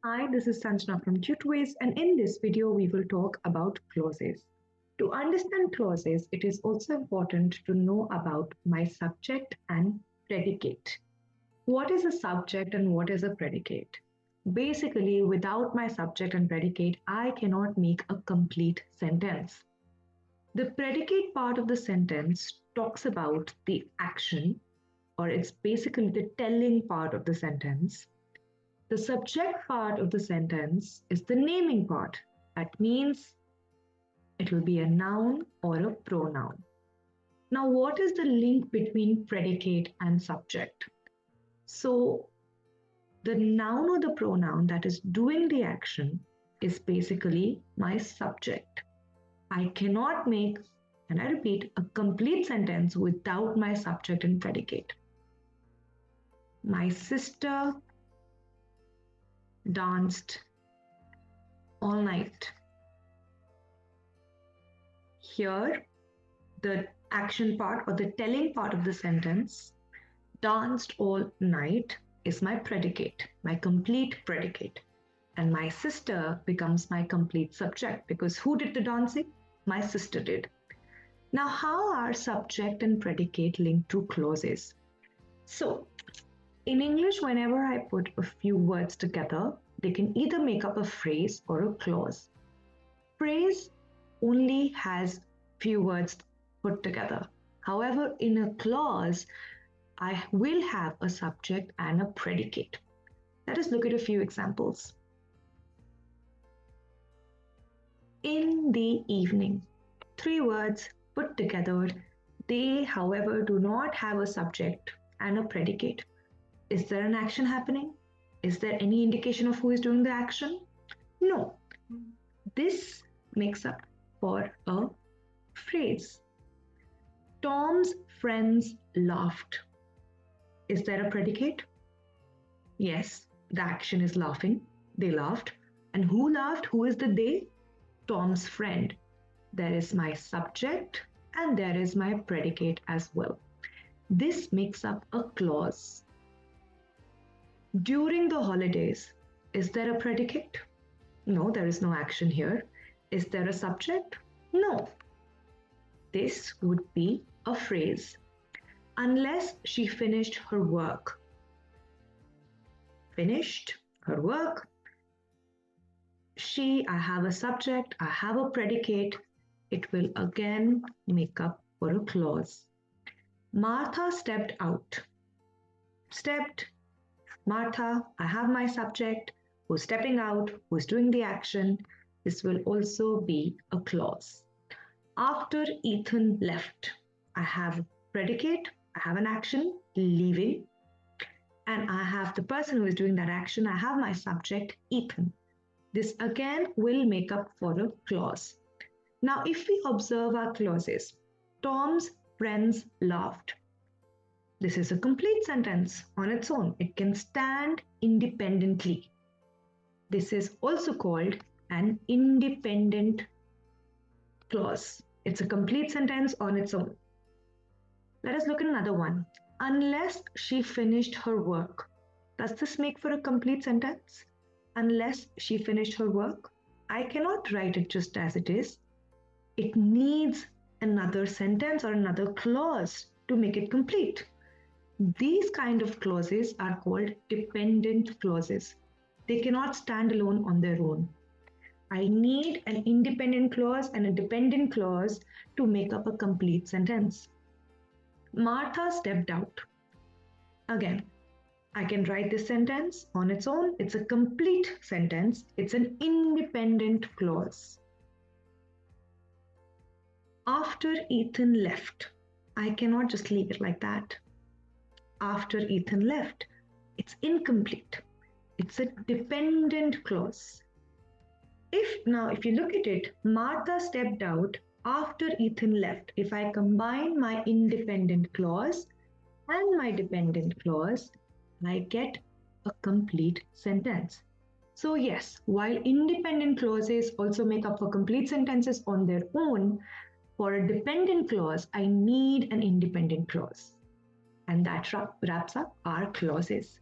Hi, this is Sanjana from Tutoways, and in this video, we will talk about clauses. To understand clauses, it is also important to know about my subject and predicate. What is a subject and what is a predicate? Basically, without my subject and predicate, I cannot make a complete sentence. The predicate part of the sentence talks about the action, or it's basically the telling part of the sentence. The subject part of the sentence is the naming part. That means it will be a noun or a pronoun. Now, what is the link between predicate and subject? So, the noun or the pronoun that is doing the action is basically my subject. I cannot make, and I repeat, a complete sentence without my subject and predicate. My sister danced all night. Here, the action part or the telling part of the sentence, danced all night, is my predicate, my complete predicate. And my sister becomes my complete subject because who did the dancing? My sister did. Now, how are subject and predicate linked to clauses? So, in English, whenever I put a few words together, they can either make up a phrase or a clause. Phrase only has few words put together. However, in a clause, I will have a subject and a predicate. Let us look at a few examples. In the evening, 3 words put together. They, however, do not have a subject and a predicate. Is there an action happening? Is there any indication of who is doing the action? No. This makes up for a phrase. Tom's friends laughed. Is there a predicate? Yes, the action is laughing. They laughed. And who laughed? Who is the they? Tom's friend. There is my subject and there is my predicate as well. This makes up a clause. During the holidays, is there a predicate? No, there is no action here. Is there a subject? No. This would be a phrase. Unless she finished her work. Finished her work. She, I have a subject, I have a predicate. It will again make up for a clause. Martha stepped out. Stepped. Martha, I have my subject, who's stepping out, who's doing the action. This will also be a clause. After Ethan left, I have a predicate, I have an action, leaving, and I have the person who is doing that action, I have my subject, Ethan. This again will make up for a clause. Now, if we observe our clauses, Tom's friends laughed. This is a complete sentence on its own. It can stand independently. This is also called an independent clause. It's a complete sentence on its own. Let us look at another one. Unless she finished her work. Does this make for a complete sentence? Unless she finished her work? I cannot write it just as it is. It needs another sentence or another clause to make it complete. These kind of clauses are called dependent clauses. They cannot stand alone on their own. I need an independent clause and a dependent clause to make up a complete sentence. Martha stepped out. Again, I can write this sentence on its own. It's a complete sentence. It's an independent clause. After Ethan left, I cannot just leave it like that. After Ethan left, it's incomplete. It's a dependent clause. If you look at it, Martha stepped out after Ethan left. If I combine my independent clause and my dependent clause, I get a complete sentence. So yes, while independent clauses also make up for complete sentences on their own, for a dependent clause, I need an independent clause. And that wraps up our clauses.